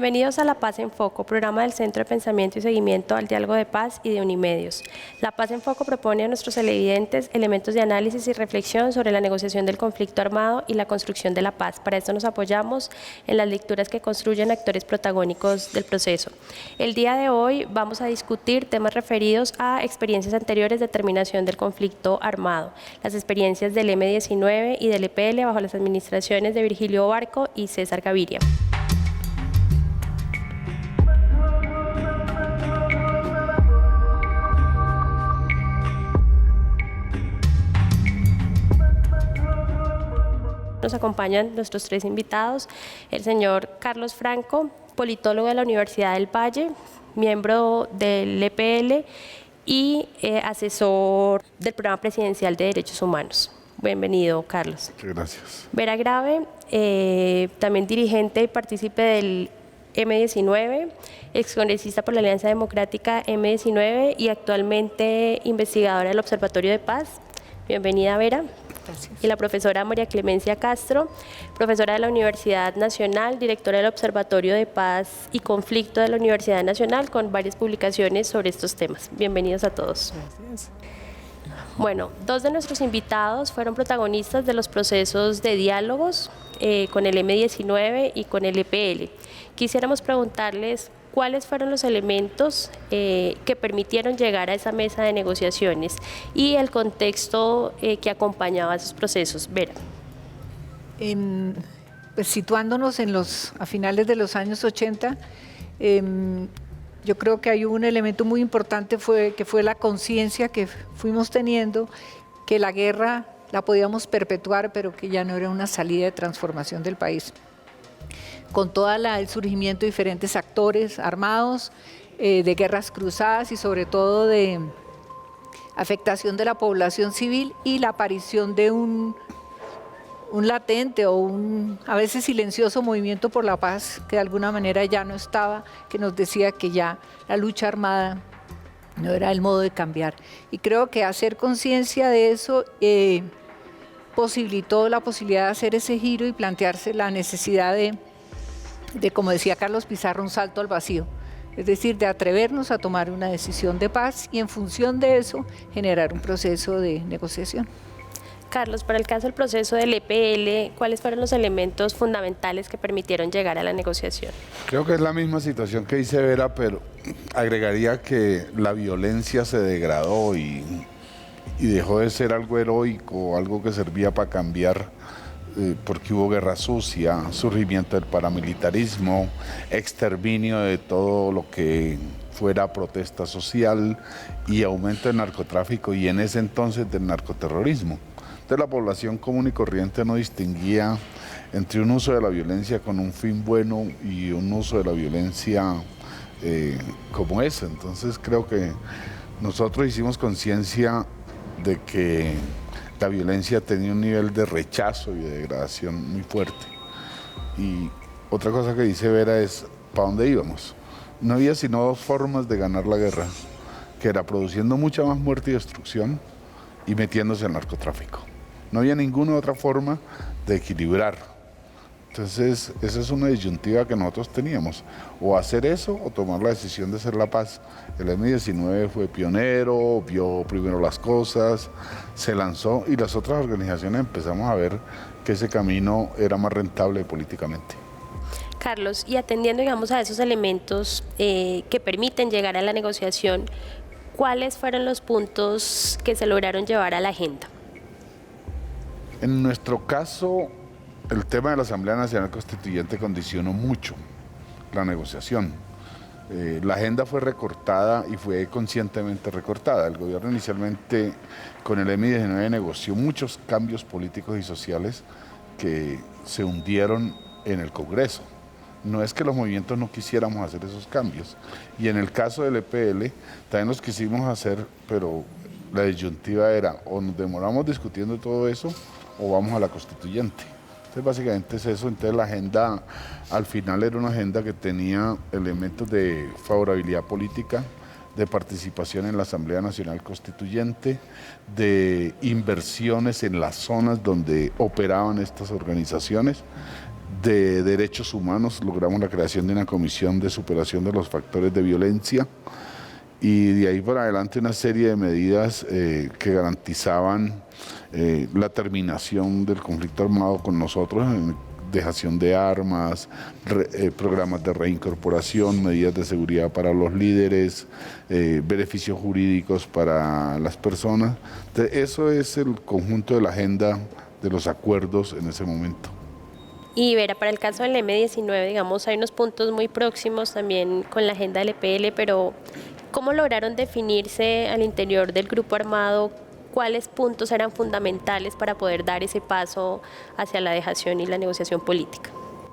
Bienvenidos a La Paz en Foco, programa del Centro de Pensamiento y Seguimiento al Diálogo de Paz y de Unimedios. La Paz en Foco propone a nuestros televidentes elementos de análisis y reflexión sobre la negociación del conflicto armado y la construcción de la paz. Para esto nos apoyamos en las lecturas que construyen actores protagónicos del proceso. El día de hoy vamos a discutir temas referidos a experiencias anteriores de terminación del conflicto armado, las experiencias del M-19 y del EPL bajo las administraciones de Virgilio Barco y César Gaviria. Nos acompañan nuestros tres invitados, el señor Carlos Franco, politólogo de la Universidad del Valle, miembro del EPL y asesor del Programa Presidencial de Derechos Humanos. Bienvenido, Carlos. Muchas gracias. Vera Grave, también dirigente y partícipe del M-19, excongresista por la Alianza Democrática M-19 y actualmente investigadora del Observatorio de Paz. Bienvenida, Vera. Gracias. Y la profesora María Clemencia Castro, profesora de la Universidad Nacional, directora del Observatorio de Paz y Conflicto de la Universidad Nacional, con varias publicaciones sobre estos temas. Bienvenidos a todos. Gracias. Bueno, dos de nuestros invitados fueron protagonistas de los procesos de diálogos con el M-19 y con el EPL. Quisiéramos preguntarles cuáles fueron los elementos que permitieron llegar a esa mesa de negociaciones y el contexto que acompañaba a esos procesos. Vera. Pues situándonos a finales de los años 80, yo creo que hay un elemento muy importante que fue la conciencia que fuimos teniendo, que la guerra la podíamos perpetuar, pero que ya no era una salida de transformación del país. Con todo el surgimiento de diferentes actores armados, de guerras cruzadas y sobre todo de afectación de la población civil y la aparición de un latente o a veces silencioso movimiento por la paz que de alguna manera ya no estaba, que nos decía que ya la lucha armada no era el modo de cambiar. Y creo que hacer conciencia de eso posibilitó la posibilidad de hacer ese giro y plantearse la necesidad de, como decía Carlos Pizarro, un salto al vacío, es decir, de atrevernos a tomar una decisión de paz y en función de eso generar un proceso de negociación. Carlos, para el caso del proceso del EPL, ¿cuáles fueron los elementos fundamentales que permitieron llegar a la negociación? Creo que es la misma situación que dice Vera, pero agregaría que la violencia se degradó y dejó de ser algo heroico, algo que servía para cambiar, porque hubo guerra sucia, surgimiento del paramilitarismo, exterminio de todo lo que fuera protesta social y aumento del narcotráfico y en ese entonces del narcoterrorismo. Entonces la población común y corriente no distinguía entre un uso de la violencia con un fin bueno y un uso de la violencia como ese. Entonces creo que nosotros hicimos conciencia de que la violencia tenía un nivel de rechazo y de degradación muy fuerte. Y otra cosa que dice Vera es, ¿para dónde íbamos? No había sino dos formas de ganar la guerra, que era produciendo mucha más muerte y destrucción y metiéndose al narcotráfico. No había ninguna otra forma de equilibrar. Entonces, esa es una disyuntiva que nosotros teníamos, o hacer eso o tomar la decisión de hacer la paz. El M-19 fue pionero, vio primero las cosas, se lanzó y las otras organizaciones empezamos a ver que ese camino era más rentable políticamente. Carlos, y atendiendo, digamos, a esos elementos que permiten llegar a la negociación, ¿cuáles fueron los puntos que se lograron llevar a la agenda? En nuestro caso, el tema de la Asamblea Nacional Constituyente condicionó mucho la negociación. La agenda fue recortada y fue conscientemente recortada. El gobierno inicialmente con el M-19 negoció muchos cambios políticos y sociales que se hundieron en el Congreso. No es que los movimientos no quisiéramos hacer esos cambios. Y en el caso del EPL también los quisimos hacer, pero la disyuntiva era o nos demoramos discutiendo todo eso o vamos a la constituyente. Entonces básicamente es eso. Entonces la agenda al final era una agenda que tenía elementos de favorabilidad política, de participación en la Asamblea Nacional Constituyente, de inversiones en las zonas donde operaban estas organizaciones, de Derechos Humanos logramos la creación de una comisión de superación de los factores de violencia y de ahí para adelante una serie de medidas que garantizaban la terminación del conflicto armado con nosotros, dejación de armas, programas de reincorporación, medidas de seguridad para los líderes, beneficios jurídicos para las personas. Entonces, eso es el conjunto de la agenda de los acuerdos en ese momento. Y Vera, para el caso del M19, digamos, hay unos puntos muy próximos también con la agenda del EPL, pero ¿cómo lograron definirse al interior del grupo armado cuáles puntos eran fundamentales para poder dar ese paso hacia la dejación y la negociación política?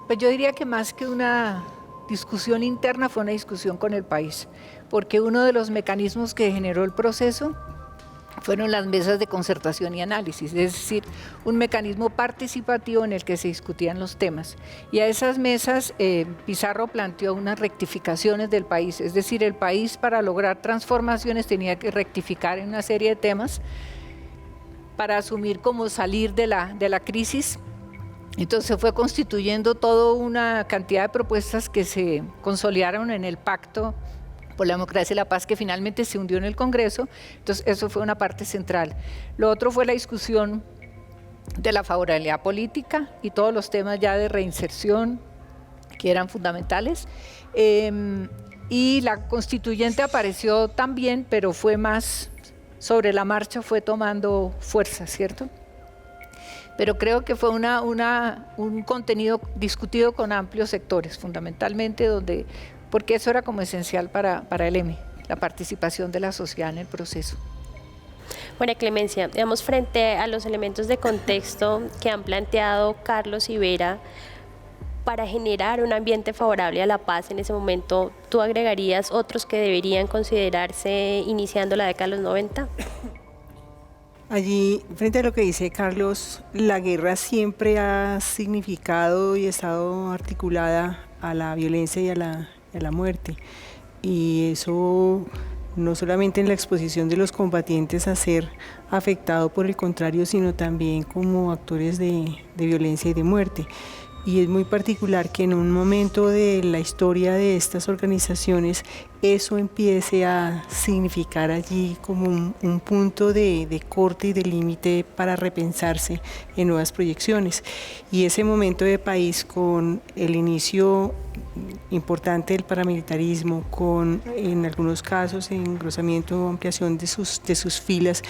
Pues yo diría que más que una discusión interna fue una discusión con el país, porque uno de los mecanismos que generó el proceso fueron las mesas de concertación y análisis, es decir, un mecanismo participativo en el que se discutían los temas. Y a esas mesas Pizarro planteó unas rectificaciones del país, es decir, el país para lograr transformaciones tenía que rectificar en una serie de temas para asumir cómo salir de la crisis. Entonces se fue constituyendo toda una cantidad de propuestas que se consolidaron en el pacto por la democracia y la paz, que finalmente se hundió en el Congreso. Entonces eso fue una parte central. Lo otro fue la discusión de la favorabilidad política y todos los temas ya de reinserción que eran fundamentales. Y la constituyente apareció también, pero fue más sobre la marcha, fue tomando fuerza, ¿cierto? Pero creo que fue un contenido discutido con amplios sectores, fundamentalmente porque eso era como esencial para el M, la participación de la sociedad en el proceso. María Clemencia, digamos, frente a los elementos de contexto que han planteado Carlos y Vera, para generar un ambiente favorable a la paz en ese momento, ¿tú agregarías otros que deberían considerarse iniciando la década de los 90? Allí, frente a lo que dice Carlos, la guerra siempre ha significado y estado articulada a la violencia y a la muerte. Y eso no solamente en la exposición de los combatientes a ser afectado por el contrario, sino también como actores de violencia y de muerte. Y es muy particular que en un momento de la historia de estas organizaciones eso empiece a significar allí como un punto de corte y de límite para repensarse en nuevas proyecciones. Y ese momento de país, con el inicio importante del paramilitarismo, con en algunos casos engrosamiento o ampliación de sus filas,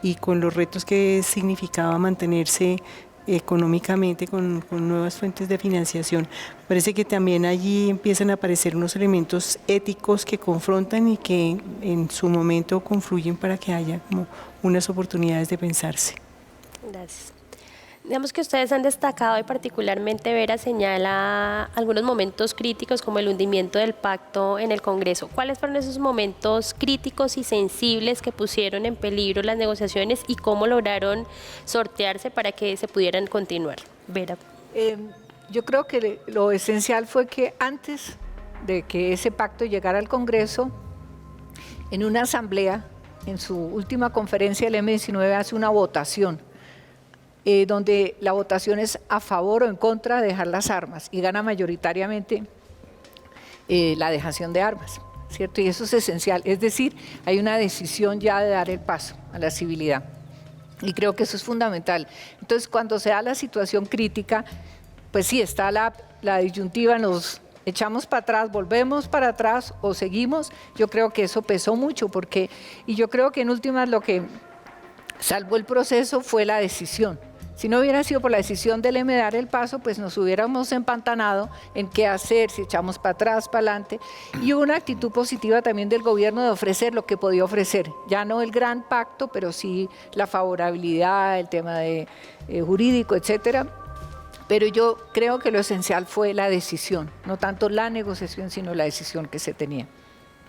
y con los retos que significaba mantenerse económicamente con nuevas fuentes de financiación. Parece que también allí empiezan a aparecer unos elementos éticos que confrontan y que en su momento confluyen para que haya como unas oportunidades de pensarse. Gracias. Digamos que ustedes han destacado y particularmente Vera señala algunos momentos críticos como el hundimiento del pacto en el Congreso. ¿Cuáles fueron esos momentos críticos y sensibles que pusieron en peligro las negociaciones y cómo lograron sortearse para que se pudieran continuar? Vera. Yo creo que lo esencial fue que antes de que ese pacto llegara al Congreso, en una asamblea, en su última conferencia, el M19 hace una votación, donde la votación es a favor o en contra de dejar las armas, y gana mayoritariamente la dejación de armas, ¿cierto? Y eso es esencial, es decir, hay una decisión ya de dar el paso a la civilidad, y creo que eso es fundamental. Entonces, cuando se da la situación crítica, pues sí, está la disyuntiva, nos echamos para atrás, volvemos para atrás o seguimos. Yo creo que eso pesó mucho, y yo creo que en últimas lo que salvó el proceso fue la decisión. Si no hubiera sido por la decisión del M dar el paso, pues nos hubiéramos empantanado en qué hacer, si echamos para atrás, para adelante. Y hubo una actitud positiva también del gobierno de ofrecer lo que podía ofrecer. Ya no el gran pacto, pero sí la favorabilidad, el tema jurídico, etcétera. Pero yo creo que lo esencial fue la decisión, no tanto la negociación, sino la decisión que se tenía.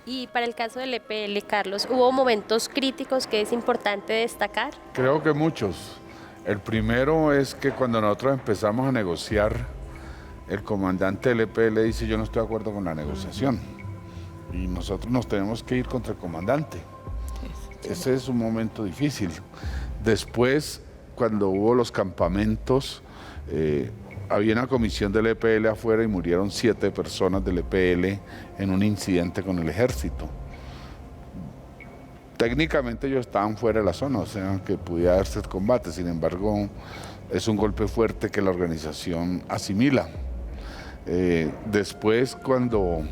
Y para el caso del EPL, Carlos, ¿hubo momentos críticos que es importante destacar? Creo que muchos. El primero es que cuando nosotros empezamos a negociar, el comandante del EPL dice: yo no estoy de acuerdo con la negociación. Y nosotros nos tenemos que ir contra el comandante. Ese es un momento difícil. Después, cuando hubo los campamentos, había una comisión del EPL afuera y murieron 7 personas del EPL en un incidente con el ejército. Técnicamente ellos estaban fuera de la zona, o sea que pudiera haberse combate, sin embargo es un golpe fuerte que la organización asimila. Después, cuando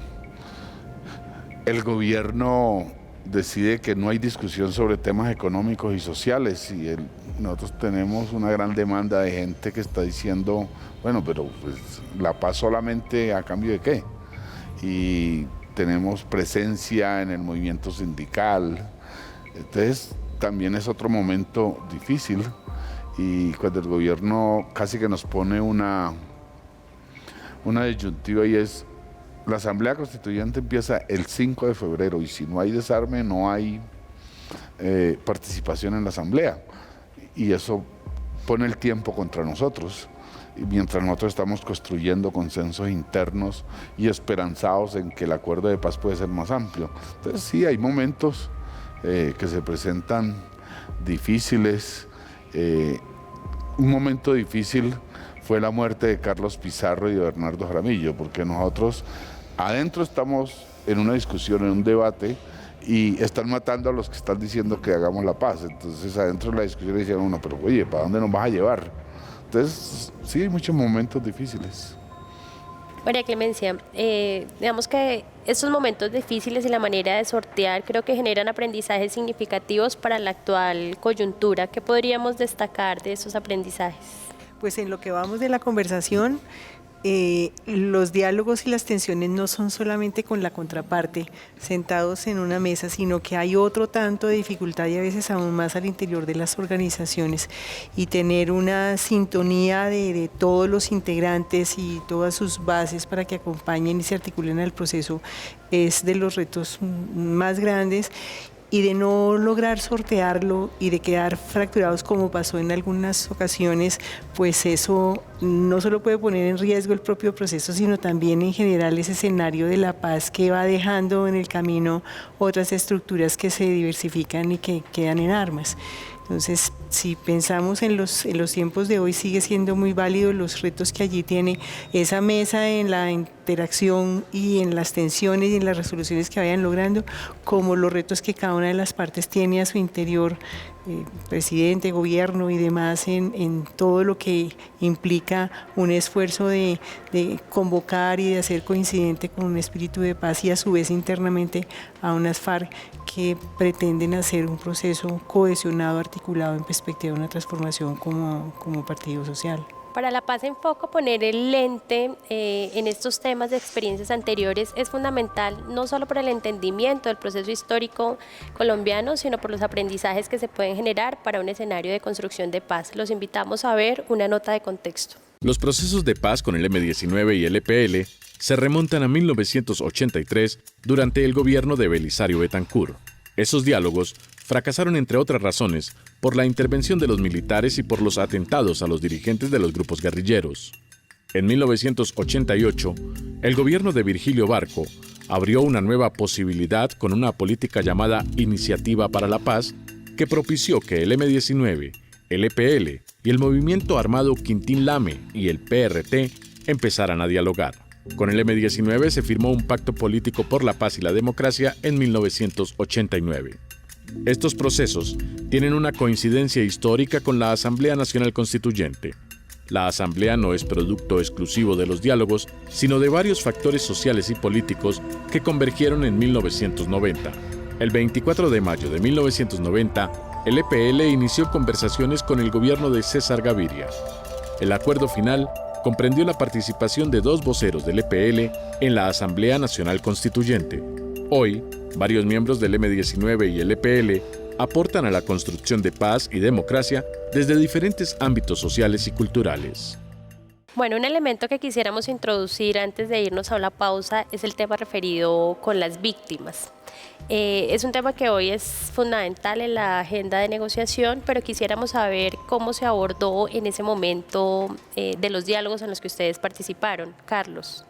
el gobierno decide que no hay discusión sobre temas económicos y sociales y nosotros tenemos una gran demanda de gente que está diciendo, bueno, pero pues, la paz solamente a cambio de qué. Y tenemos presencia en el movimiento sindical, entonces también es otro momento difícil y cuando el gobierno casi que nos pone una disyuntiva y es la Asamblea Constituyente empieza el 5 de febrero y si no hay desarme no hay participación en la Asamblea y eso pone el tiempo contra nosotros y mientras nosotros estamos construyendo consensos internos y esperanzados en que el acuerdo de paz puede ser más amplio. Entonces sí, hay momentos que se presentan difíciles. Un momento difícil fue la muerte de Carlos Pizarro y de Bernardo Jaramillo, porque nosotros adentro estamos en una discusión, en un debate, y están matando a los que están diciendo que hagamos la paz. Entonces adentro de la discusión dicen uno, pero oye, ¿para dónde nos vas a llevar? Entonces sí, hay muchos momentos difíciles. María Clemencia, digamos que estos momentos difíciles y la manera de sortear creo que generan aprendizajes significativos para la actual coyuntura. ¿Qué podríamos destacar de esos aprendizajes? Pues en lo que vamos de la conversación, los diálogos y las tensiones no son solamente con la contraparte, sentados en una mesa, sino que hay otro tanto de dificultad y a veces aún más al interior de las organizaciones. Y tener una sintonía de todos los integrantes y todas sus bases para que acompañen y se articulen al proceso es de los retos más grandes. Y de no lograr sortearlo y de quedar fracturados como pasó en algunas ocasiones, pues eso no solo puede poner en riesgo el propio proceso, sino también en general ese escenario de la paz que va dejando en el camino otras estructuras que se diversifican y que quedan en armas. Entonces, si pensamos en los tiempos de hoy, sigue siendo muy válido los retos que allí tiene esa mesa en la interacción y en las tensiones y en las resoluciones que vayan logrando, como los retos que cada una de las partes tiene a su interior, presidente, gobierno y demás, en todo lo que implica un esfuerzo de convocar y de hacer coincidente con un espíritu de paz y a su vez internamente a unas FARC que pretenden hacer un proceso cohesionado, articulado en perspectiva de una transformación como partido social. Para la paz en foco, poner el lente en estos temas de experiencias anteriores es fundamental no solo para el entendimiento del proceso histórico colombiano, sino por los aprendizajes que se pueden generar para un escenario de construcción de paz. Los invitamos a ver una nota de contexto. Los procesos de paz con el M-19 y el EPL se remontan a 1983 durante el gobierno de Belisario Betancur. Esos diálogos fracasaron, entre otras razones, por la intervención de los militares y por los atentados a los dirigentes de los grupos guerrilleros. En 1988, el gobierno de Virgilio Barco abrió una nueva posibilidad con una política llamada Iniciativa para la Paz, que propició que el M-19, el EPL y el movimiento armado Quintín Lame y el PRT empezaran a dialogar. Con el M-19 se firmó un pacto político por la paz y la democracia en 1989. Estos procesos tienen una coincidencia histórica con la Asamblea Nacional Constituyente. La Asamblea no es producto exclusivo de los diálogos, sino de varios factores sociales y políticos que convergieron en 1990. El 24 de mayo de 1990, el EPL inició conversaciones con el gobierno de César Gaviria. El acuerdo final comprendió la participación de 2 voceros del EPL en la Asamblea Nacional Constituyente. Hoy, varios miembros del M-19 y el EPL aportan a la construcción de paz y democracia desde diferentes ámbitos sociales y culturales. Bueno, un elemento que quisiéramos introducir antes de irnos a una pausa es el tema referido con las víctimas. Es un tema que hoy es fundamental en la agenda de negociación, pero quisiéramos saber cómo se abordó en ese momento de los diálogos en los que ustedes participaron. Carlos.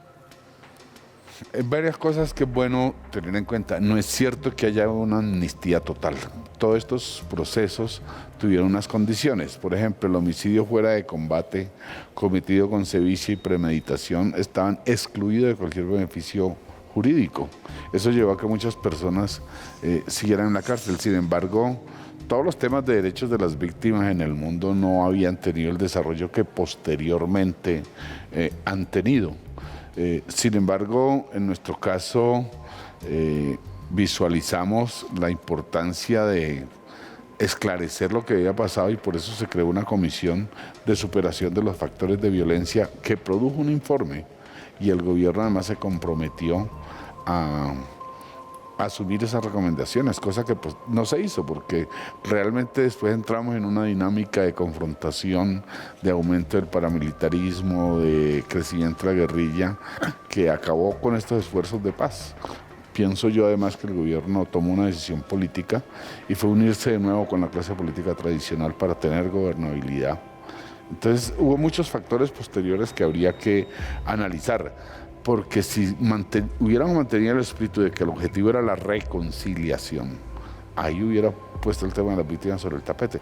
Hay varias cosas que es bueno tener en cuenta. No es cierto que haya una amnistía total. Todos estos procesos tuvieron unas condiciones. Por ejemplo, el homicidio fuera de combate, cometido con sevicia y premeditación, estaban excluidos de cualquier beneficio jurídico. Eso llevó a que muchas personas siguieran en la cárcel. Sin embargo, todos los temas de derechos de las víctimas en el mundo no habían tenido el desarrollo que posteriormente han tenido. Sin embargo, en nuestro caso, visualizamos la importancia de esclarecer lo que había pasado y por eso se creó una comisión de superación de los factores de violencia que produjo un informe y el gobierno además se comprometió a asumir esas recomendaciones, cosa que pues, no se hizo porque realmente después entramos en una dinámica de confrontación, de aumento del paramilitarismo, de crecimiento de la guerrilla, que acabó con estos esfuerzos de paz. Pienso yo además que el gobierno tomó una decisión política y fue unirse de nuevo con la clase política tradicional para tener gobernabilidad. Entonces hubo muchos factores posteriores que habría que analizar, porque si hubiéramos mantenido el espíritu de que el objetivo era la reconciliación, ahí hubiera puesto el tema de las víctimas sobre el tapete.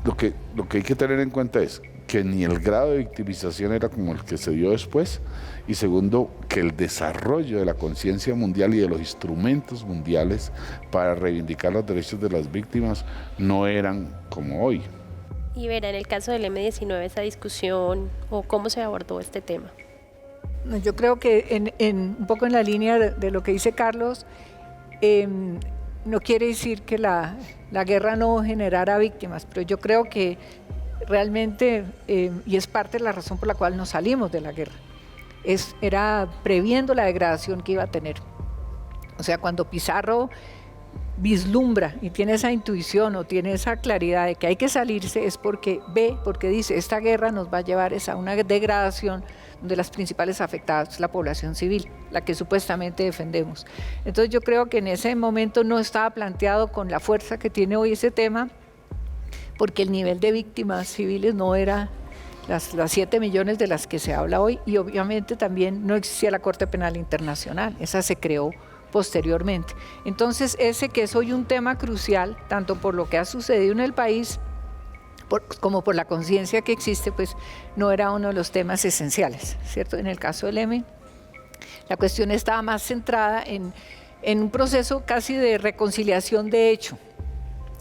Lo que hay que tener en cuenta es que ni el grado de victimización era como el que se dio después, y segundo, que el desarrollo de la conciencia mundial y de los instrumentos mundiales para reivindicar los derechos de las víctimas no eran como hoy. Y verá, en el caso del M-19, esa discusión o cómo se abordó este tema. Yo creo que un poco en la línea de lo que dice Carlos, no quiere decir que la guerra no generara víctimas, pero yo creo que realmente, y es parte de la razón por la cual nos salimos de la guerra, era previendo la degradación que iba a tener. O sea, cuando Pizarro vislumbra y tiene esa intuición o tiene esa claridad de que hay que salirse, es porque dice, esta guerra nos va a llevar a una degradación donde las principales afectadas es la población civil, la que supuestamente defendemos. Entonces yo creo que en ese momento no estaba planteado con la fuerza que tiene hoy ese tema, porque el nivel de víctimas civiles no era las 7 millones de las que se habla hoy, y obviamente también no existía la Corte Penal Internacional, esa se creó posteriormente. Entonces ese que es hoy un tema crucial, tanto por lo que ha sucedido en el país, como por la conciencia que existe, pues no era uno de los temas esenciales, ¿cierto? En el caso del M, la cuestión estaba más centrada en un proceso casi de reconciliación de hecho.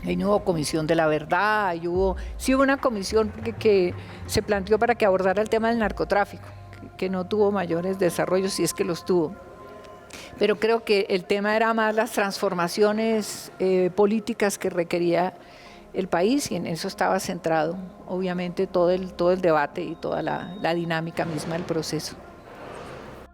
Ahí no hubo comisión de la verdad, sí hubo una comisión que se planteó para que abordara el tema del narcotráfico, que no tuvo mayores desarrollos, si es que los tuvo. Pero creo que el tema era más las transformaciones políticas que requería el país, y en eso estaba centrado, obviamente, todo el debate y toda la dinámica misma del proceso.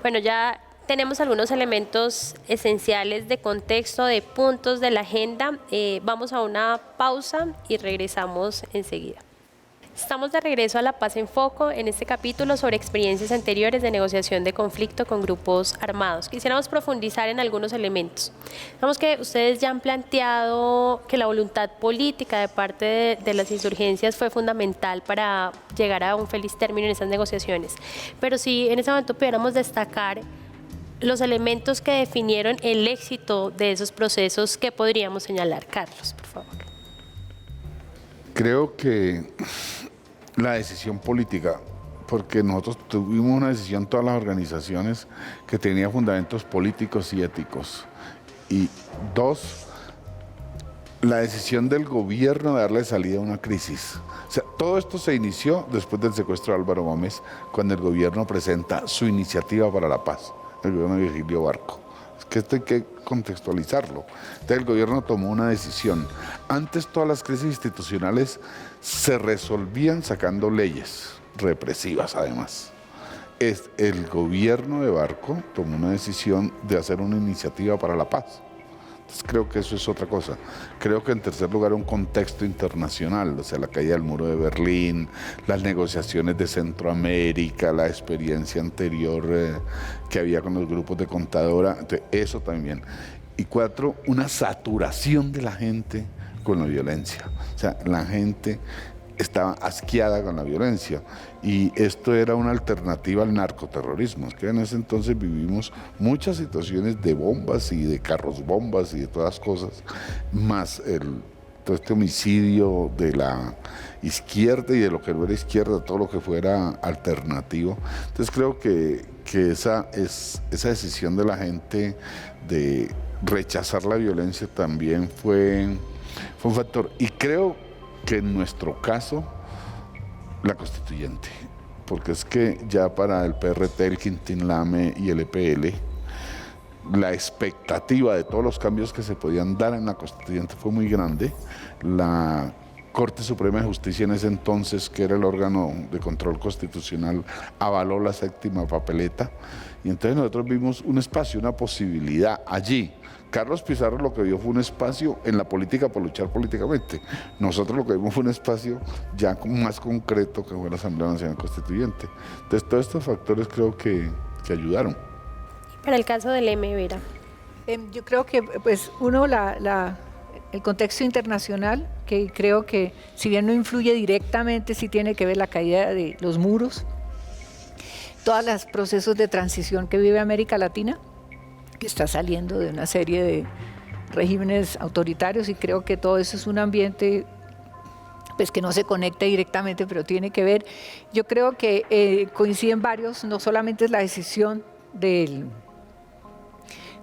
Bueno, ya tenemos algunos elementos esenciales de contexto, de puntos de la agenda. Vamos a una pausa y regresamos enseguida. Estamos de regreso a La Paz en Foco, en este capítulo sobre experiencias anteriores de negociación de conflicto con grupos armados. Quisiéramos profundizar en algunos elementos. Vemos que ustedes ya han planteado que la voluntad política de parte de las insurgencias fue fundamental para llegar a un feliz término en esas negociaciones. Pero si en ese momento pudiéramos destacar los elementos que definieron el éxito de esos procesos, ¿qué podríamos señalar? Carlos, por favor. Creo que la decisión política, porque nosotros tuvimos una decisión, todas las organizaciones, que tenía fundamentos políticos y éticos. Y dos, la decisión del gobierno de darle salida a una crisis. O sea, todo esto se inició después del secuestro de Álvaro Gómez, cuando el gobierno presenta su iniciativa para la paz, el gobierno de Virgilio Barco. Es que esto hay que contextualizarlo. Entonces el gobierno tomó una decisión. Antes todas las crisis institucionales se resolvían sacando leyes represivas además. El gobierno de Barco tomó una decisión de hacer una iniciativa para la paz. Entonces creo que eso es otra cosa. Creo que en tercer lugar un contexto internacional, o sea, la caída del muro de Berlín, las negociaciones de Centroamérica, la experiencia anterior que había con los grupos de contadora, entonces, eso también. Y cuatro, una saturación de la gente con la violencia. O sea, la gente estaba asqueada con la violencia y esto era una alternativa al narcoterrorismo. Es que en ese entonces vivimos muchas situaciones de bombas y de carros bombas y de todas cosas, más todo este homicidio de la izquierda y de lo que no era izquierda, todo lo que fuera alternativo. Entonces creo que esa decisión de la gente de rechazar la violencia también fue un factor. Y creo que en nuestro caso, la constituyente, porque es que ya para el PRT, el Quintín Lame y el EPL, la expectativa de todos los cambios que se podían dar en la constituyente fue muy grande. La Corte Suprema de Justicia en ese entonces, que era el órgano de control constitucional, avaló la séptima papeleta y entonces nosotros vimos un espacio, una posibilidad allí. Carlos Pizarro lo que vio fue un espacio en la política para luchar políticamente. Nosotros lo que vimos fue un espacio ya más concreto que fue la Asamblea Nacional Constituyente. Entonces todos estos factores creo que ayudaron. Para el caso del M, Vera. Yo creo que pues uno, el contexto internacional, que creo que si bien no influye directamente, sí tiene que ver la caída de los muros, todos los procesos de transición que vive América Latina, que está saliendo de una serie de regímenes autoritarios, y creo que todo eso es un ambiente pues que no se conecta directamente, pero tiene que ver. Yo creo que coinciden varios, no solamente es la decisión del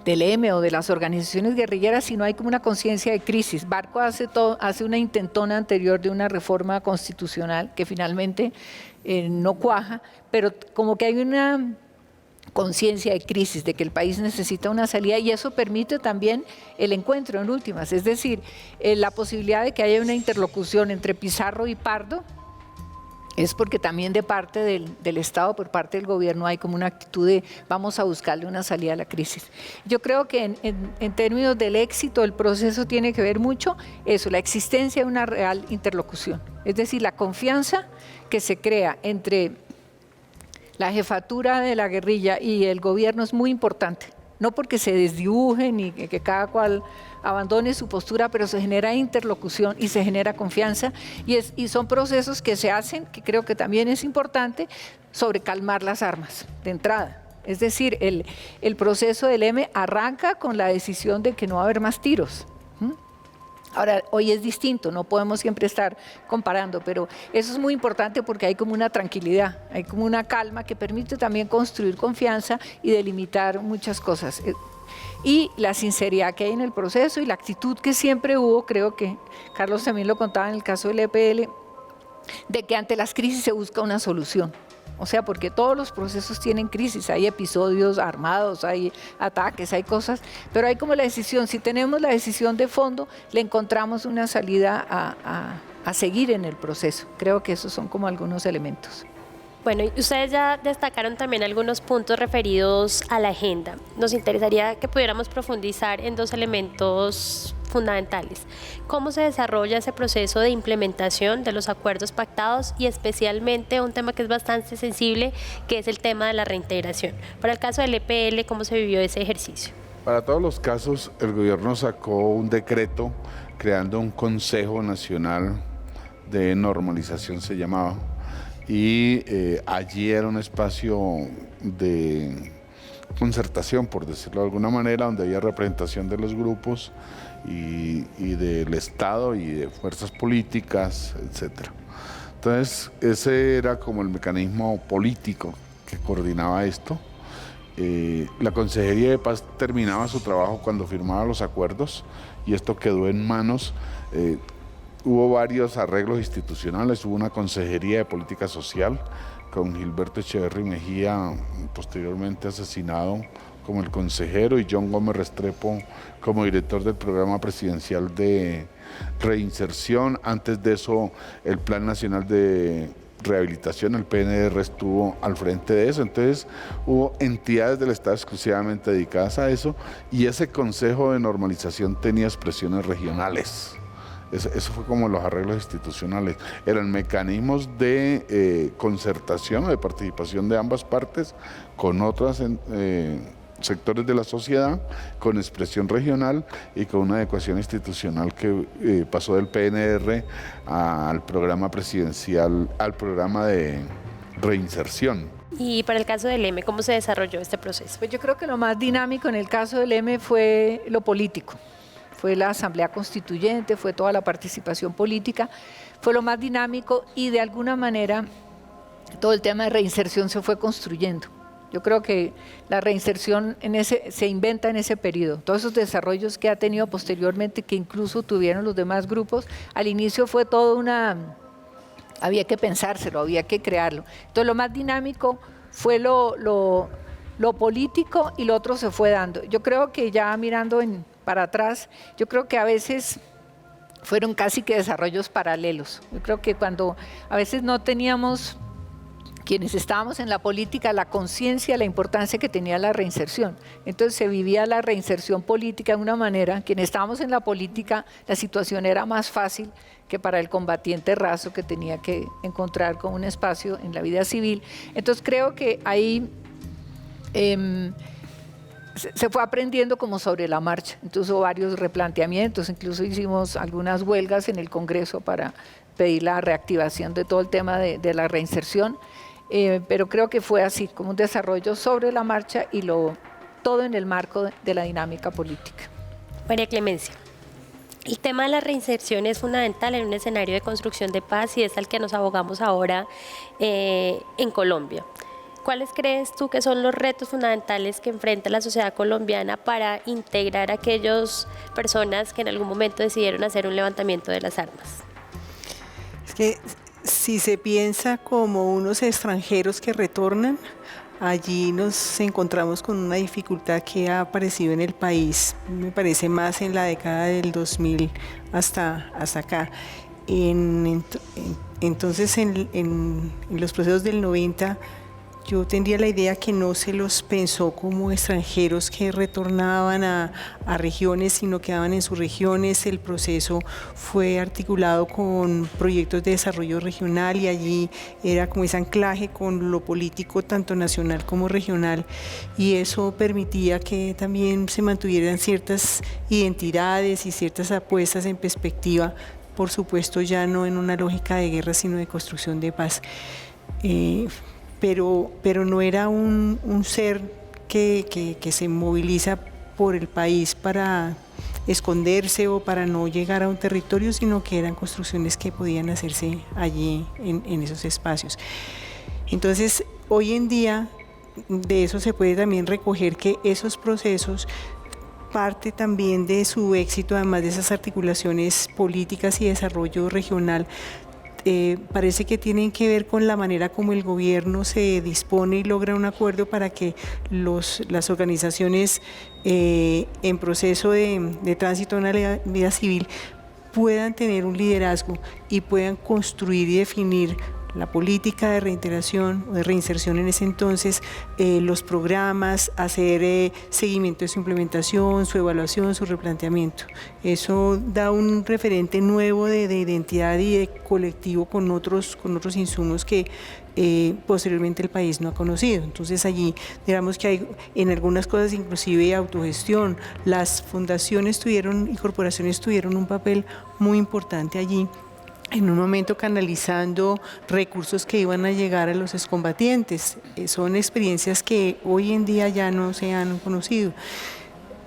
M o de las organizaciones guerrilleras, sino hay como una conciencia de crisis. Barco hace una intentona anterior de una reforma constitucional que finalmente no cuaja, pero como que hay una conciencia de crisis, de que el país necesita una salida, y eso permite también el encuentro en últimas, es decir, la posibilidad de que haya una interlocución entre Pizarro y Pardo, es porque también de parte del Estado, por parte del gobierno, hay como una actitud de vamos a buscarle una salida a la crisis. Yo creo que en términos del éxito del proceso tiene que ver mucho eso, la existencia de una real interlocución, es decir, la confianza que se crea entre la jefatura de la guerrilla y el gobierno es muy importante, no porque se desdibujen y que cada cual abandone su postura, pero se genera interlocución y se genera confianza, y son procesos que se hacen, que creo que también es importante, sobre calmar las armas de entrada. Es decir, el proceso del M arranca con la decisión de que no va a haber más tiros. Ahora, hoy es distinto, no podemos siempre estar comparando, pero eso es muy importante porque hay como una tranquilidad, hay como una calma que permite también construir confianza y delimitar muchas cosas. Y la sinceridad que hay en el proceso y la actitud que siempre hubo, creo que Carlos también lo contaba en el caso del EPL, de que ante las crisis se busca una solución. O sea, porque todos los procesos tienen crisis, hay episodios armados, hay ataques, hay cosas, pero hay como la decisión, si tenemos la decisión de fondo, le encontramos una salida a seguir en el proceso. Creo que esos son como algunos elementos. Bueno, y ustedes ya destacaron también algunos puntos referidos a la agenda. Nos interesaría que pudiéramos profundizar en dos elementos fundamentales. ¿Cómo se desarrolla ese proceso de implementación de los acuerdos pactados y especialmente un tema que es bastante sensible, que es el tema de la reintegración? Para el caso del EPL, ¿cómo se vivió ese ejercicio? Para todos los casos, el gobierno sacó un decreto creando un Consejo Nacional de Normalización, se llamaba, y allí era un espacio de concertación, por decirlo de alguna manera, donde había representación de los grupos y del Estado y de fuerzas políticas, etc. Entonces, ese era como el mecanismo político que coordinaba esto. La Consejería de Paz terminaba su trabajo cuando firmaba los acuerdos y esto quedó en manos. Hubo varios arreglos institucionales, hubo una Consejería de Política Social con Gilberto Echeverry Mejía, posteriormente asesinado como el consejero, y John Gómez Restrepo como director del programa presidencial de reinserción. Antes de eso, el Plan Nacional de Rehabilitación, el PNR, estuvo al frente de eso. Entonces hubo entidades del Estado exclusivamente dedicadas a eso, y ese Consejo de Normalización tenía expresiones regionales. Eso fue como los arreglos institucionales. Eran mecanismos de concertación o de participación de ambas partes con otras sectores de la sociedad, con expresión regional y con una adecuación institucional que pasó del PNR al programa presidencial, al programa de reinserción. Y para el caso del M, ¿cómo se desarrolló este proceso? Pues yo creo que lo más dinámico en el caso del M fue lo político, fue la Asamblea Constituyente, fue toda la participación política, fue lo más dinámico y de alguna manera todo el tema de reinserción se fue construyendo. Yo creo que la reinserción se inventa en ese periodo. Todos esos desarrollos que ha tenido posteriormente, que incluso tuvieron los demás grupos, al inicio fue todo había que pensárselo, había que crearlo. Entonces lo más dinámico fue lo político y lo otro se fue dando. Yo creo que ya mirando para atrás, yo creo que a veces fueron casi que desarrollos paralelos. Yo creo que cuando a veces no teníamos, quienes estábamos en la política, la conciencia, la importancia que tenía la reinserción. Entonces se vivía la reinserción política de una manera, quienes estábamos en la política, la situación era más fácil que para el combatiente raso que tenía que encontrar con un espacio en la vida civil. Entonces creo que ahí se fue aprendiendo como sobre la marcha. Entonces hubo varios replanteamientos, incluso hicimos algunas huelgas en el Congreso para pedir la reactivación de todo el tema de la reinserción. Pero creo que fue así, como un desarrollo sobre la marcha y todo en el marco de la dinámica política. María Clemencia, el tema de la reinserción es fundamental en un escenario de construcción de paz y es al que nos abogamos ahora en Colombia. ¿Cuáles crees tú que son los retos fundamentales que enfrenta la sociedad colombiana para integrar a aquellas personas que en algún momento decidieron hacer un levantamiento de las armas? Es que si se piensa como unos extranjeros que retornan, allí nos encontramos con una dificultad que ha aparecido en el país, me parece más en la década del 2000 hasta acá. Entonces en los procesos del 90 yo tendría la idea que no se los pensó como extranjeros que retornaban a regiones, sino que quedaban en sus regiones. El proceso fue articulado con proyectos de desarrollo regional y allí era como ese anclaje con lo político tanto nacional como regional, y eso permitía que también se mantuvieran ciertas identidades y ciertas apuestas en perspectiva, por supuesto ya no en una lógica de guerra sino de construcción de paz. Pero no era un ser que se moviliza por el país para esconderse o para no llegar a un territorio, sino que eran construcciones que podían hacerse allí en esos espacios. Entonces, hoy en día de eso se puede también recoger que esos procesos, parte también de su éxito, además de esas articulaciones políticas y desarrollo regional, parece que tienen que ver con la manera como el gobierno se dispone y logra un acuerdo para que las organizaciones en proceso de tránsito en la vida civil puedan tener un liderazgo y puedan construir y definir la política de reintegración o de reinserción en ese entonces, los programas, hacer seguimiento de su implementación, su evaluación, su replanteamiento. Eso da un referente nuevo de identidad y de colectivo con otros insumos que posteriormente el país no ha conocido. Entonces allí digamos que hay en algunas cosas inclusive autogestión. Las fundaciones y corporaciones tuvieron un papel muy importante allí, en un momento canalizando recursos que iban a llegar a los excombatientes. Son experiencias que hoy en día ya no se han conocido.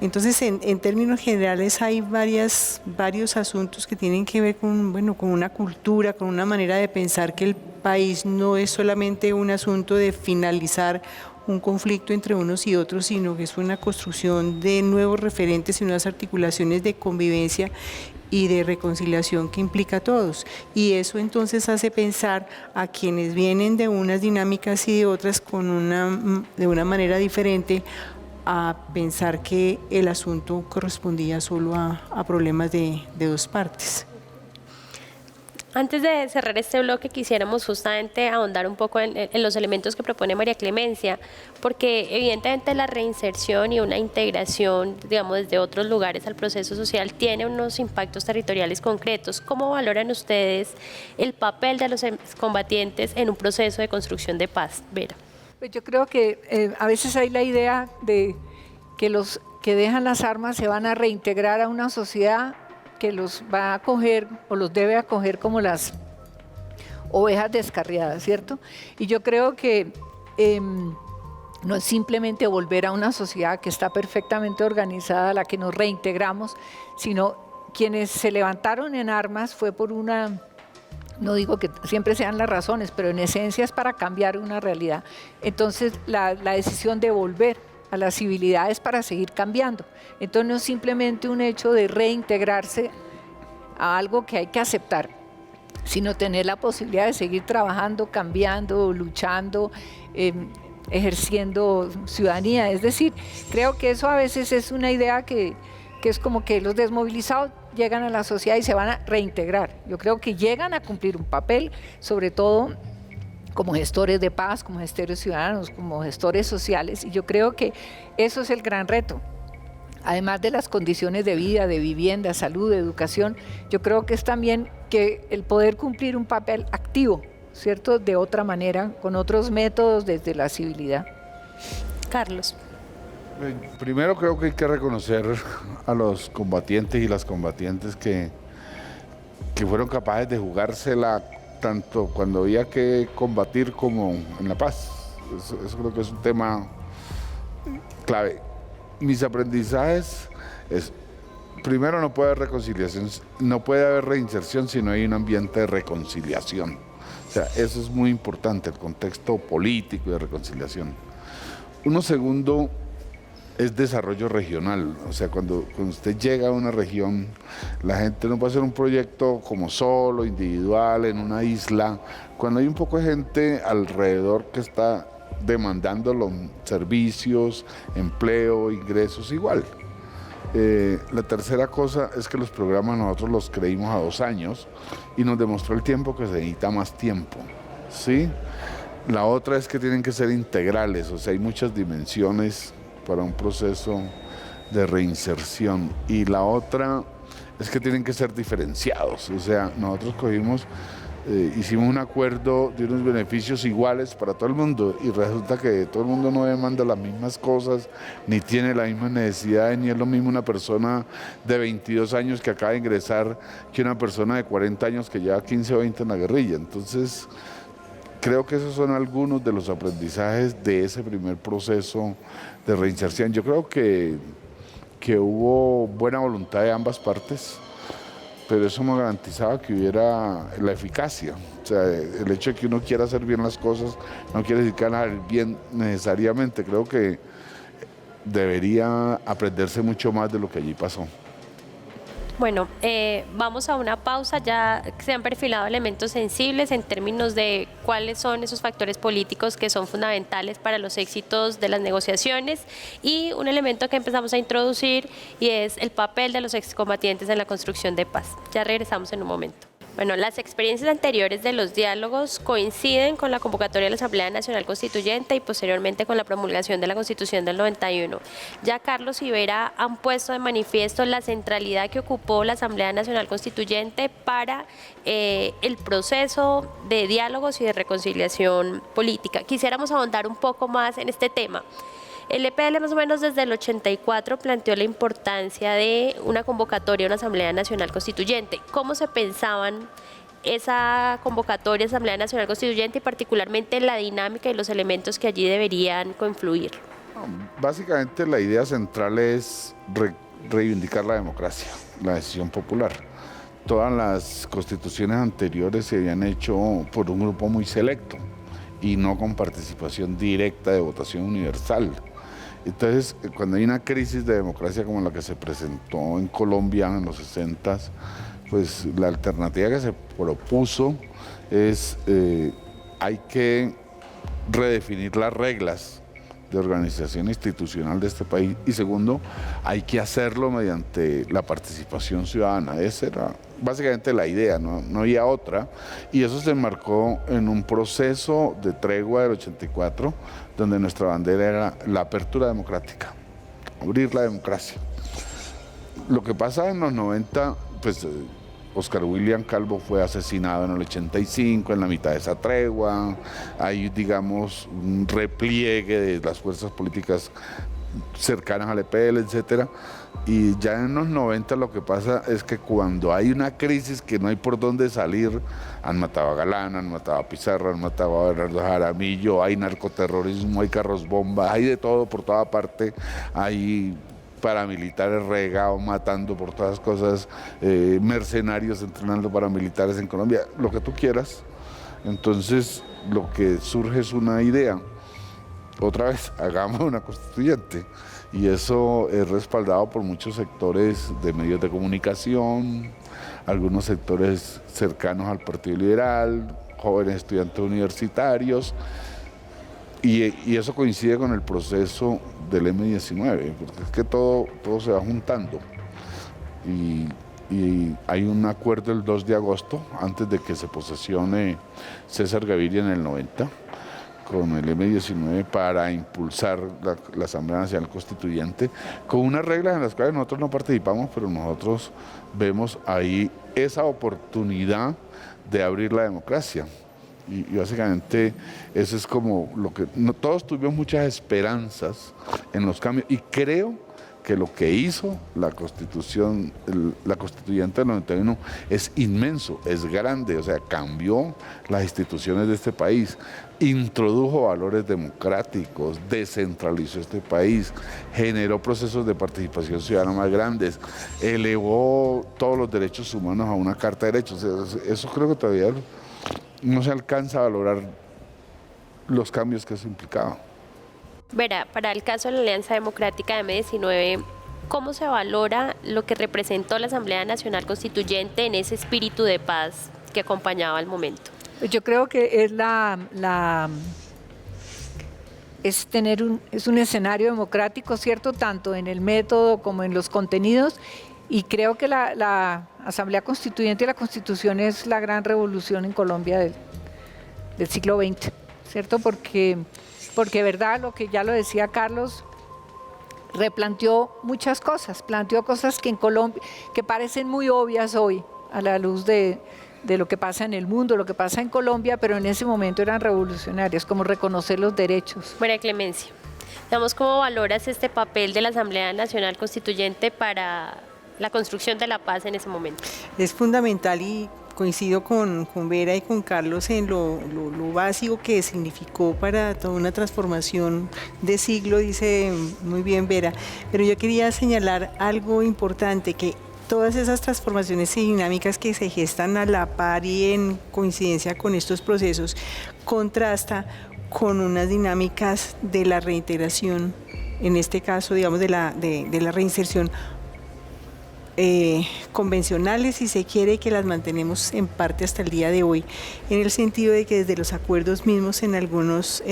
Entonces, en términos generales hay varios asuntos que tienen que ver con una cultura, con una manera de pensar que el país no es solamente un asunto de finalizar un conflicto entre unos y otros, sino que es una construcción de nuevos referentes y nuevas articulaciones de convivencia y de reconciliación que implica a todos. Y eso entonces hace pensar a quienes vienen de unas dinámicas y de otras de una manera diferente, a pensar que el asunto correspondía solo a problemas de dos partes. Antes de cerrar este bloque, quisiéramos justamente ahondar un poco en los elementos que propone María Clemencia, porque evidentemente la reinserción y una integración, digamos, desde otros lugares al proceso social tiene unos impactos territoriales concretos. ¿Cómo valoran ustedes el papel de los combatientes en un proceso de construcción de paz? Vera. Pues yo creo que a veces hay la idea de que los que dejan las armas se van a reintegrar a una sociedad que los va a acoger o los debe acoger como las ovejas descarriadas, ¿cierto? Y yo creo que no es simplemente volver a una sociedad que está perfectamente organizada a la que nos reintegramos, sino quienes se levantaron en armas fue por una, no digo que siempre sean las razones, pero en esencia es para cambiar una realidad. Entonces la decisión de volver a la civilidad es para seguir cambiando. Entonces no es simplemente un hecho de reintegrarse a algo que hay que aceptar, sino tener la posibilidad de seguir trabajando, cambiando, luchando, ejerciendo ciudadanía. Es decir, creo que eso a veces es una idea que es como que los desmovilizados llegan a la sociedad y se van a reintegrar. Yo creo que llegan a cumplir un papel, sobre todo como gestores de paz, como gestores ciudadanos, como gestores sociales, y yo creo que eso es el gran reto. Además de las condiciones de vida, de vivienda, salud, de educación, yo creo que es también que el poder cumplir un papel activo, ¿cierto? De otra manera, con otros métodos desde la civilidad. Carlos. Primero creo que hay que reconocer a los combatientes y las combatientes que fueron capaces de jugársela tanto cuando había que combatir como en la paz. Eso creo que es un tema clave. Mis aprendizajes es, primero, no puede haber reconciliación, no puede haber reinserción si no hay un ambiente de reconciliación. O sea, eso es muy importante, el contexto político de reconciliación. Uno segundo es desarrollo regional. O sea, cuando usted llega a una región, la gente no puede hacer un proyecto como solo, individual, en una isla. Cuando hay un poco de gente alrededor que está demandando los servicios, empleo, ingresos, igual. La tercera cosa es que los programas nosotros los creímos a 2 años y nos demostró el tiempo que se necesita más tiempo, ¿sí? La otra es que tienen que ser integrales, o sea, hay muchas dimensiones para un proceso de reinserción. Y la otra es que tienen que ser diferenciados, o sea, nosotros hicimos un acuerdo de unos beneficios iguales para todo el mundo y resulta que todo el mundo no demanda las mismas cosas, ni tiene las mismas necesidades, ni es lo mismo una persona de 22 años que acaba de ingresar que una persona de 40 años que lleva 15 o 20 en la guerrilla. Entonces, creo que esos son algunos de los aprendizajes de ese primer proceso de reinserción. Yo creo que hubo buena voluntad de ambas partes, pero eso no garantizaba que hubiera la eficacia. O sea, el hecho de que uno quiera hacer bien las cosas no quiere decir que van a salir bien necesariamente. Creo que debería aprenderse mucho más de lo que allí pasó. Bueno, vamos a una pausa. Ya se han perfilado elementos sensibles en términos de cuáles son esos factores políticos que son fundamentales para los éxitos de las negociaciones y un elemento que empezamos a introducir y es el papel de los excombatientes en la construcción de paz. Ya regresamos en un momento. Bueno, las experiencias anteriores de los diálogos coinciden con la convocatoria de la Asamblea Nacional Constituyente y posteriormente con la promulgación de la Constitución del 91. Ya Carlos y Vera han puesto de manifiesto la centralidad que ocupó la Asamblea Nacional Constituyente para el proceso de diálogos y de reconciliación política. Quisiéramos ahondar un poco más en este tema. El EPL más o menos desde el 84 planteó la importancia de una convocatoria a una Asamblea Nacional Constituyente. ¿Cómo se pensaban esa convocatoria a Asamblea Nacional Constituyente y particularmente la dinámica y los elementos que allí deberían confluir? Básicamente la idea central es reivindicar la democracia, la decisión popular. Todas las constituciones anteriores se habían hecho por un grupo muy selecto y no con participación directa de votación universal. Entonces, cuando hay una crisis de democracia como la que se presentó en Colombia en los 60, pues la alternativa que se propuso es hay que redefinir las reglas de organización institucional de este país y segundo, hay que hacerlo mediante la participación ciudadana. Esa era básicamente la idea, no había otra, y eso se enmarcó en un proceso de tregua del 84, donde nuestra bandera era la apertura democrática, abrir la democracia. Lo que pasa en los 90, pues Oscar William Calvo fue asesinado en el 85, en la mitad de esa tregua, hay, digamos, un repliegue de las fuerzas políticas cercanas al EPL, etcétera. Y ya en los 90 lo que pasa es que cuando hay una crisis que no hay por dónde salir, han matado a Galán, han matado a Pizarro, han matado a Bernardo Jaramillo, hay narcoterrorismo, hay carros bomba, hay de todo por toda parte, hay paramilitares regados matando por todas cosas, mercenarios entrenando paramilitares en Colombia, lo que tú quieras. Entonces lo que surge es una idea, otra vez, hagamos una constituyente. Y eso es respaldado por muchos sectores de medios de comunicación, algunos sectores cercanos al Partido Liberal, jóvenes estudiantes universitarios, y eso coincide con el proceso del M-19, porque es que todo se va juntando. Y hay un acuerdo el 2 de agosto, antes de que se posesione César Gaviria en el 90, con el M-19 para impulsar la Asamblea Nacional Constituyente, con unas reglas en las cuales nosotros no participamos, pero nosotros vemos ahí esa oportunidad de abrir la democracia. Y básicamente eso es como lo que... todos tuvimos muchas esperanzas en los cambios, y creo que lo que hizo la Constitución, la Constituyente del 91 es inmenso, es grande, o sea, cambió las instituciones de este país, introdujo valores democráticos, descentralizó este país, generó procesos de participación ciudadana más grandes, elevó todos los derechos humanos a una carta de derechos. Eso creo que todavía no se alcanza a valorar los cambios que eso implicaba. Vera, para el caso de la Alianza Democrática de M-19, ¿cómo se valora lo que representó la Asamblea Nacional Constituyente en ese espíritu de paz que acompañaba al momento? Yo creo que es un escenario democrático, ¿cierto? Tanto en el método como en los contenidos, y creo que la Asamblea Constituyente y la Constitución es la gran revolución en Colombia del siglo XX, ¿cierto? Porque verdad, lo que ya lo decía Carlos, replanteó muchas cosas, planteó cosas que en Colombia, que parecen muy obvias hoy a la luz de lo que pasa en el mundo, lo que pasa en Colombia, pero en ese momento eran revolucionarias, como reconocer los derechos. María Clemencia, digamos, ¿cómo valoras este papel de la Asamblea Nacional Constituyente para la construcción de la paz en ese momento? Es fundamental, y coincido con Vera y con Carlos en lo básico que significó para toda una transformación de siglo, dice muy bien Vera, pero yo quería señalar algo importante, que todas esas transformaciones y dinámicas que se gestan a la par y en coincidencia con estos procesos contrasta con unas dinámicas de la reintegración, en este caso, digamos, de la reinserción, convencionales, si se quiere, que las mantenemos en parte hasta el día de hoy, en el sentido de que desde los acuerdos mismos en algunas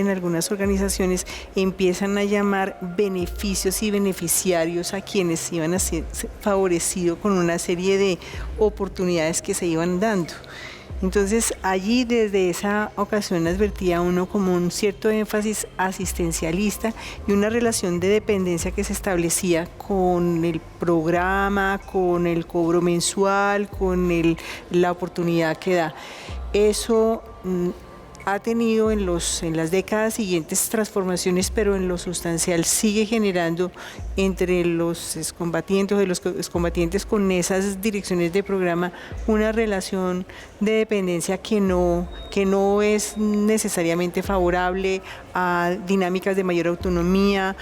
organizaciones empiezan a llamar beneficios y beneficiarios a quienes iban a ser favorecidos con una serie de oportunidades que se iban dando. Entonces allí desde esa ocasión advertía uno como un cierto énfasis asistencialista y una relación de dependencia que se establecía con el programa, con el cobro mensual, con la oportunidad que da. Eso ha tenido en las décadas siguientes transformaciones, pero en lo sustancial sigue generando entre los excombatientes o de los excombatientes con esas direcciones de programa una relación de dependencia que no es necesariamente favorable a dinámicas de mayor autonomía,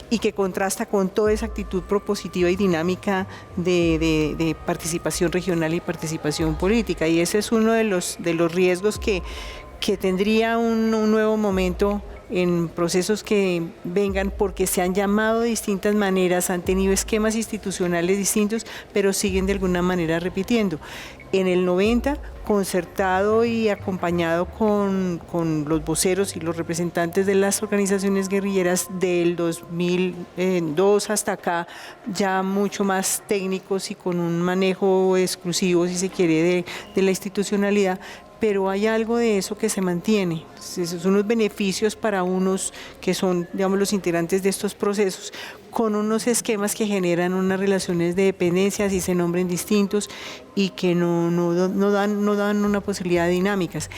y que contrasta con toda esa actitud propositiva y dinámica de participación regional y participación política. Y ese es uno de los riesgos que tendría un nuevo momento en procesos que vengan, porque se han llamado de distintas maneras, han tenido esquemas institucionales distintos, pero siguen de alguna manera repitiendo. En el 90, concertado y acompañado con los voceros y los representantes de las organizaciones guerrilleras del 2002 hasta acá, ya mucho más técnicos y con un manejo exclusivo, si se quiere, de la institucionalidad, pero hay algo de eso que se mantiene. Esos son unos beneficios para unos que son, digamos, los integrantes de estos procesos, con unos esquemas que generan unas relaciones de dependencia, así se nombren distintos, y que no dan una posibilidad de dinámicas.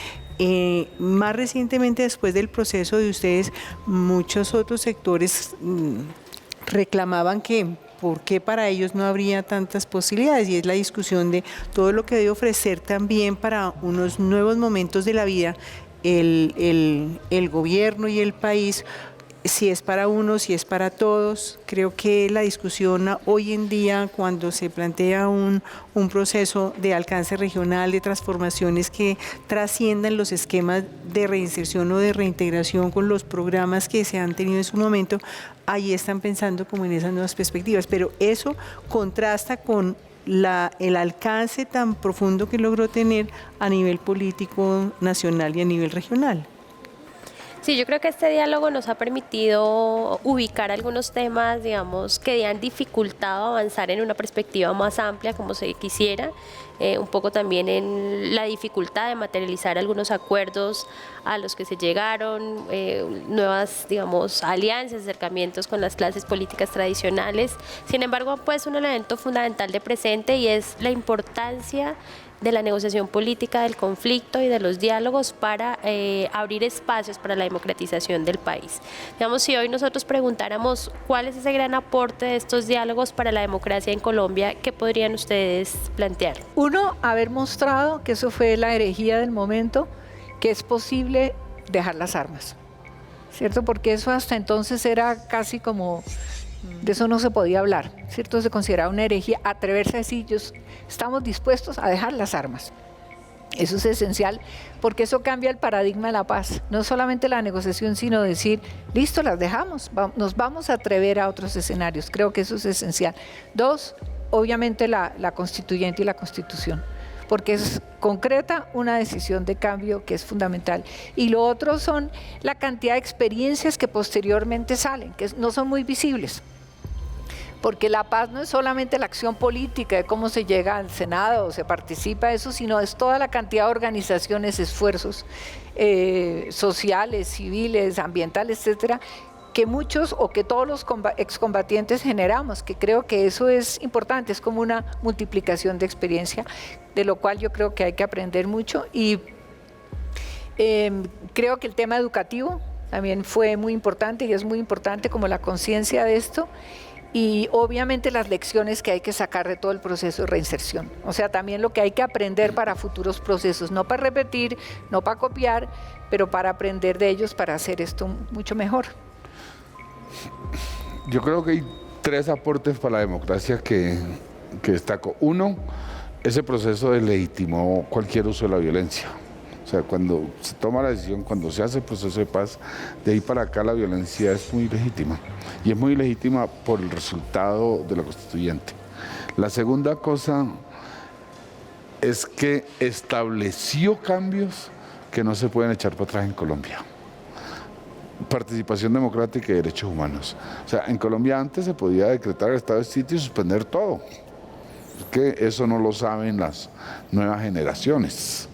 Más recientemente, después del proceso de ustedes, muchos otros sectores reclamaban que por qué para ellos no habría tantas posibilidades, y es la discusión de todo lo que debe ofrecer también para unos nuevos momentos de la vida el gobierno y el país, si es para unos, si es para todos. Creo que la discusión hoy en día, cuando se plantea un proceso de alcance regional, de transformaciones que trasciendan los esquemas de reinserción o de reintegración con los programas que se han tenido en su momento, ahí están pensando como en esas nuevas perspectivas, pero eso contrasta con el alcance tan profundo que logró tener a nivel político nacional y a nivel regional. Sí, yo creo que este diálogo nos ha permitido ubicar algunos temas, digamos, que han dificultado avanzar en una perspectiva más amplia como se quisiera, un poco también en la dificultad de materializar algunos acuerdos a los que se llegaron, nuevas, digamos, alianzas, acercamientos con las clases políticas tradicionales. Sin embargo, pues un elemento fundamental de presente, y es la importancia de la negociación política, del conflicto y de los diálogos para abrir espacios para la democratización del país. Digamos, si hoy nosotros preguntáramos cuál es ese gran aporte de estos diálogos para la democracia en Colombia, ¿qué podrían ustedes plantear? Uno, haber mostrado que eso fue la herejía del momento, que es posible dejar las armas, ¿cierto? Porque eso hasta entonces era casi como, de eso no se podía hablar, ¿cierto? Se consideraba una herejía atreverse a decir, estamos dispuestos a dejar las armas. Eso es esencial, porque eso cambia el paradigma de la paz. No solamente la negociación, sino decir, listo, las dejamos, nos vamos a atrever a otros escenarios. Creo que eso es esencial. Dos, obviamente la constituyente y la constitución, porque es concreta una decisión de cambio que es fundamental. Y lo otro son la cantidad de experiencias que posteriormente salen, que no son muy visibles. Porque la paz no es solamente la acción política, de cómo se llega al Senado o se participa de eso, sino es toda la cantidad de organizaciones, esfuerzos sociales, civiles, ambientales, etcétera, que muchos o que todos los excombatientes generamos, que creo que eso es importante, es como una multiplicación de experiencia, de lo cual yo creo que hay que aprender mucho. Y creo que el tema educativo también fue muy importante, y es muy importante como la conciencia de esto. Y obviamente las lecciones que hay que sacar de todo el proceso de reinserción. O sea, también lo que hay que aprender para futuros procesos, no para repetir, no para copiar, pero para aprender de ellos para hacer esto mucho mejor. Yo creo que hay tres aportes para la democracia que destaco. Uno, ese proceso legitimó cualquier uso de la violencia. O sea, cuando se toma la decisión, cuando se hace el proceso de paz, de ahí para acá la violencia es muy legítima. Y es muy legítima por el resultado de la constituyente. La segunda cosa es que estableció cambios que no se pueden echar para atrás en Colombia. Participación democrática y derechos humanos. O sea, en Colombia antes se podía decretar el estado de sitio y suspender todo. Es que eso no lo saben las nuevas generaciones.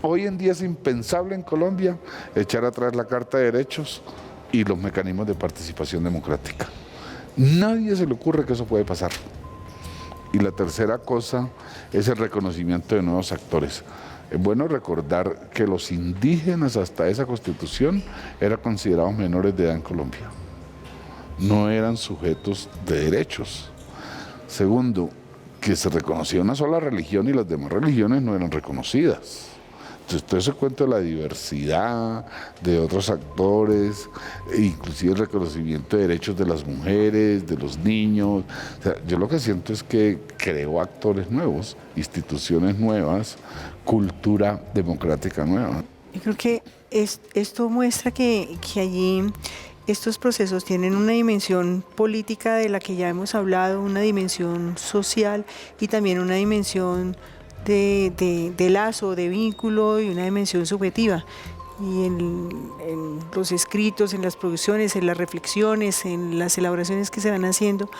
Hoy en día es impensable en Colombia echar atrás la Carta de Derechos y los mecanismos de participación democrática. Nadie se le ocurre que eso puede pasar. Y la tercera cosa es el reconocimiento de nuevos actores. Es bueno recordar que los indígenas hasta esa constitución eran considerados menores de edad en Colombia. No eran sujetos de derechos. Segundo, que se reconocía una sola religión y las demás religiones no eran reconocidas. Entonces, todo ese cuento de la diversidad, de otros actores, inclusive el reconocimiento de derechos de las mujeres, de los niños. O sea, yo lo que siento es que creó actores nuevos, instituciones nuevas, cultura democrática nueva. Yo creo que esto muestra que allí estos procesos tienen una dimensión política de la que ya hemos hablado, una dimensión social y también una dimensión de lazo, de vínculo y una dimensión subjetiva. Y en los escritos, en las producciones, en las reflexiones, en las elaboraciones que se van haciendo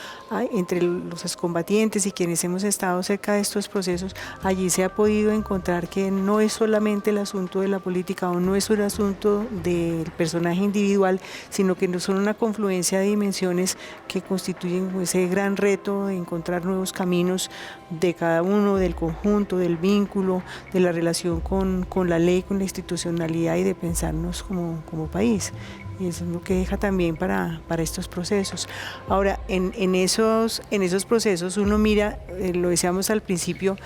entre los excombatientes y quienes hemos estado cerca de estos procesos, allí se ha podido encontrar que no es solamente el asunto de la política o no es un asunto del personaje individual, sino que son una confluencia de dimensiones que constituyen ese gran reto de encontrar nuevos caminos de cada uno, del conjunto, del vínculo, de la relación con la ley, con la institucionalidad y de pensarnos como país. Y eso es lo que deja también para estos procesos. Ahora, en esos procesos uno mira, lo decíamos al principio,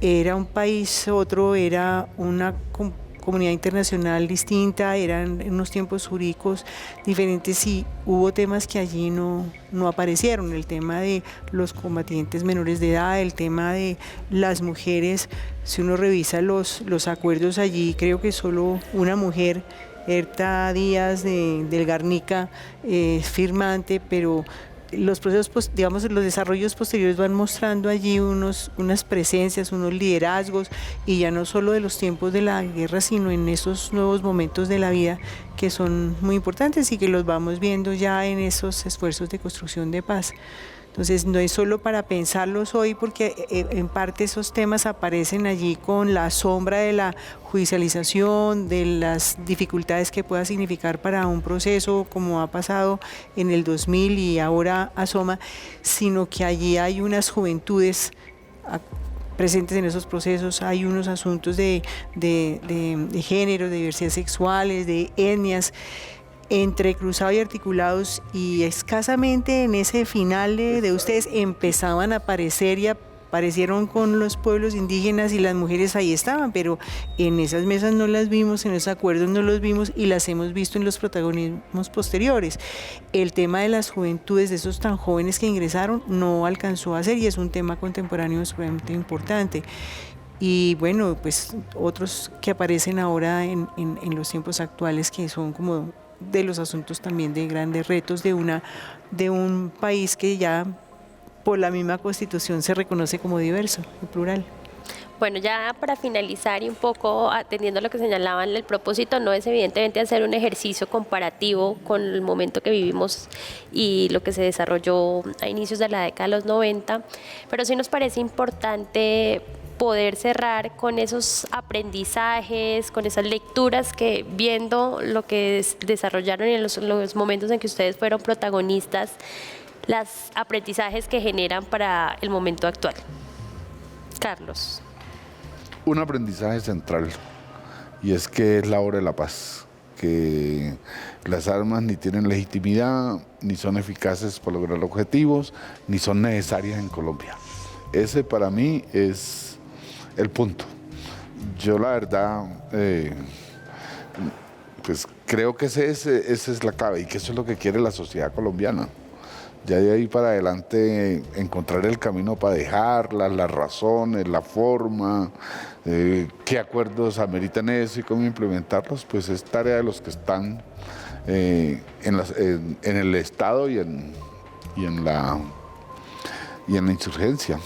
era un país, otro era una comunidad internacional distinta, eran unos tiempos jurídicos diferentes y hubo temas que allí no aparecieron, el tema de los combatientes menores de edad, el tema de las mujeres. Si uno revisa los acuerdos allí, creo que solo una mujer, Herta Díaz del Garnica, firmante, pero los procesos, digamos, los desarrollos posteriores van mostrando allí unas presencias, unos liderazgos, y ya no solo de los tiempos de la guerra, sino en esos nuevos momentos de la vida que son muy importantes y que los vamos viendo ya en esos esfuerzos de construcción de paz. Entonces no es solo para pensarlos hoy, porque en parte esos temas aparecen allí con la sombra de la judicialización, de las dificultades que pueda significar para un proceso como ha pasado en el 2000 y ahora asoma, sino que allí hay unas juventudes presentes en esos procesos, hay unos asuntos de género, de diversidad sexuales, de etnias, entrecruzados y articulados, y escasamente en ese final de ustedes empezaban a aparecer y aparecieron con los pueblos indígenas, y las mujeres ahí estaban, pero en esas mesas no las vimos, en esos acuerdos no los vimos, y las hemos visto en los protagonismos posteriores. El tema de las juventudes, de esos tan jóvenes que ingresaron, no alcanzó a ser, y es un tema contemporáneo sumamente importante. Y bueno, pues otros que aparecen ahora en los tiempos actuales, que son como de los asuntos también de grandes retos de un país que ya por la misma Constitución se reconoce como diverso y plural. Bueno, ya para finalizar y un poco atendiendo a lo que señalaban, el propósito no es evidentemente hacer un ejercicio comparativo con el momento que vivimos y lo que se desarrolló a inicios de la década de los 90, pero sí nos parece importante poder cerrar con esos aprendizajes, con esas lecturas que, viendo lo que desarrollaron en los momentos en que ustedes fueron protagonistas, los aprendizajes que generan para el momento actual. Carlos. Un aprendizaje central, y es que es la hora de la paz, que las armas ni tienen legitimidad, ni son eficaces para lograr objetivos, ni son necesarias en Colombia. Ese para mí es el punto. Yo la verdad, pues creo que esa es la clave, y que eso es lo que quiere la sociedad colombiana. Ya de ahí para adelante encontrar el camino para dejarlas, las razones, la forma, qué acuerdos ameritan eso y cómo implementarlos, pues es tarea de los que están en el Estado y en la insurgencia.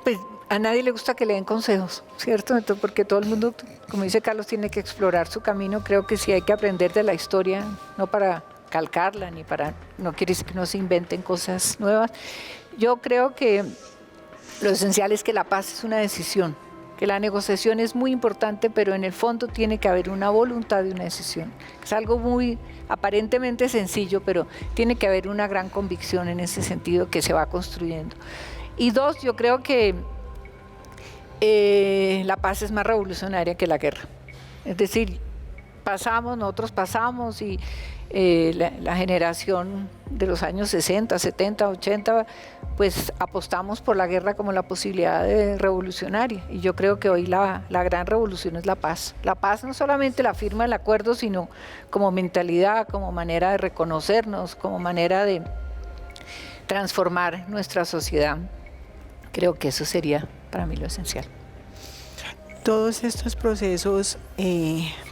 Pues a nadie le gusta que le den consejos, ¿cierto? Entonces, porque todo el mundo, como dice Carlos, tiene que explorar su camino. Creo que sí hay que aprender de la historia, no para calcarla, no quiere decir que no se inventen cosas nuevas. Yo creo que lo esencial es que la paz es una decisión, que la negociación es muy importante, pero en el fondo tiene que haber una voluntad de una decisión. Es algo muy aparentemente sencillo, pero tiene que haber una gran convicción en ese sentido que se va construyendo. Y dos, yo creo que la paz es más revolucionaria que la guerra. Es decir, nosotros pasamos y la generación de los años 60, 70, 80, pues apostamos por la guerra como la posibilidad revolucionaria. Y yo creo que hoy la gran revolución es la paz. La paz no solamente la firma el acuerdo, sino como mentalidad, como manera de reconocernos, como manera de transformar nuestra sociedad. Creo que eso sería para mí lo esencial. Todos estos procesos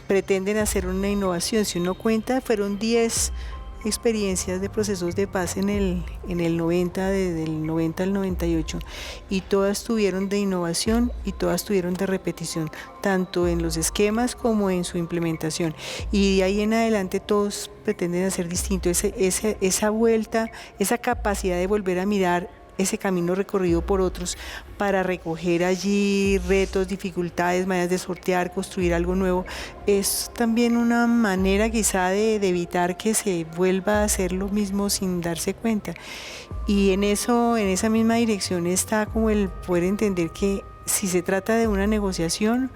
pretenden hacer una innovación. Si uno cuenta, fueron 10 experiencias de procesos de paz en el 90, desde el 90 al 98, y todas tuvieron de innovación y todas tuvieron de repetición, tanto en los esquemas como en su implementación. Y de ahí en adelante todos pretenden hacer distinto. Esa vuelta, esa capacidad de volver a mirar ese camino recorrido por otros para recoger allí retos, dificultades, maneras de sortear, construir algo nuevo, es también una manera quizá de evitar que se vuelva a hacer lo mismo sin darse cuenta. Y en esa misma dirección está como el poder entender que si se trata de una negociación,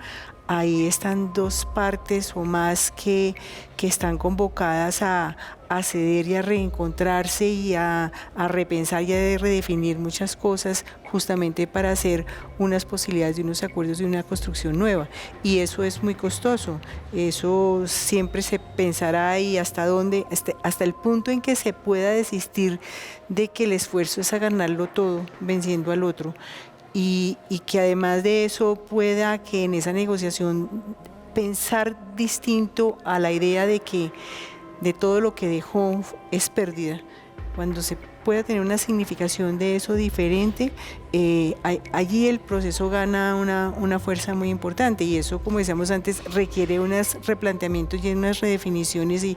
ahí están dos partes o más que están convocadas a ceder y a reencontrarse y a repensar y a redefinir muchas cosas justamente para hacer unas posibilidades de unos acuerdos de una construcción nueva. Y eso es muy costoso, eso siempre se pensará y hasta dónde, hasta el punto en que se pueda desistir de que el esfuerzo es a ganarlo todo venciendo al otro. Y que además de eso pueda que en esa negociación pensar distinto a la idea de que de todo lo que dejó es pérdida. Cuando se pueda tener una significación de eso diferente, allí el proceso gana una fuerza muy importante y eso, como decíamos antes, requiere unos replanteamientos y unas redefiniciones y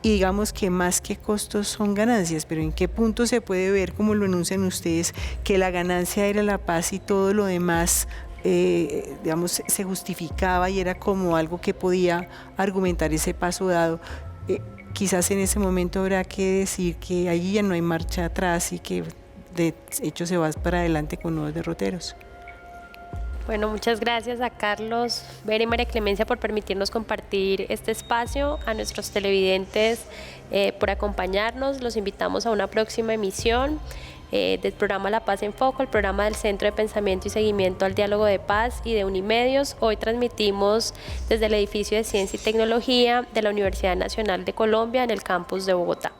digamos que más que costos son ganancias, pero en qué punto se puede ver, como lo enuncian ustedes, que la ganancia era la paz y todo lo demás, digamos, se justificaba y era como algo que podía argumentar ese paso dado. Quizás en ese momento habrá que decir que allí ya no hay marcha atrás y que de hecho se va para adelante con nuevos derroteros. Bueno, muchas gracias a Carlos, Vera y María Clemencia por permitirnos compartir este espacio, a nuestros televidentes por acompañarnos. Los invitamos a una próxima emisión del programa La Paz en Foco, el programa del Centro de Pensamiento y Seguimiento al Diálogo de Paz y de Unimedios. Hoy transmitimos desde el edificio de Ciencia y Tecnología de la Universidad Nacional de Colombia en el campus de Bogotá.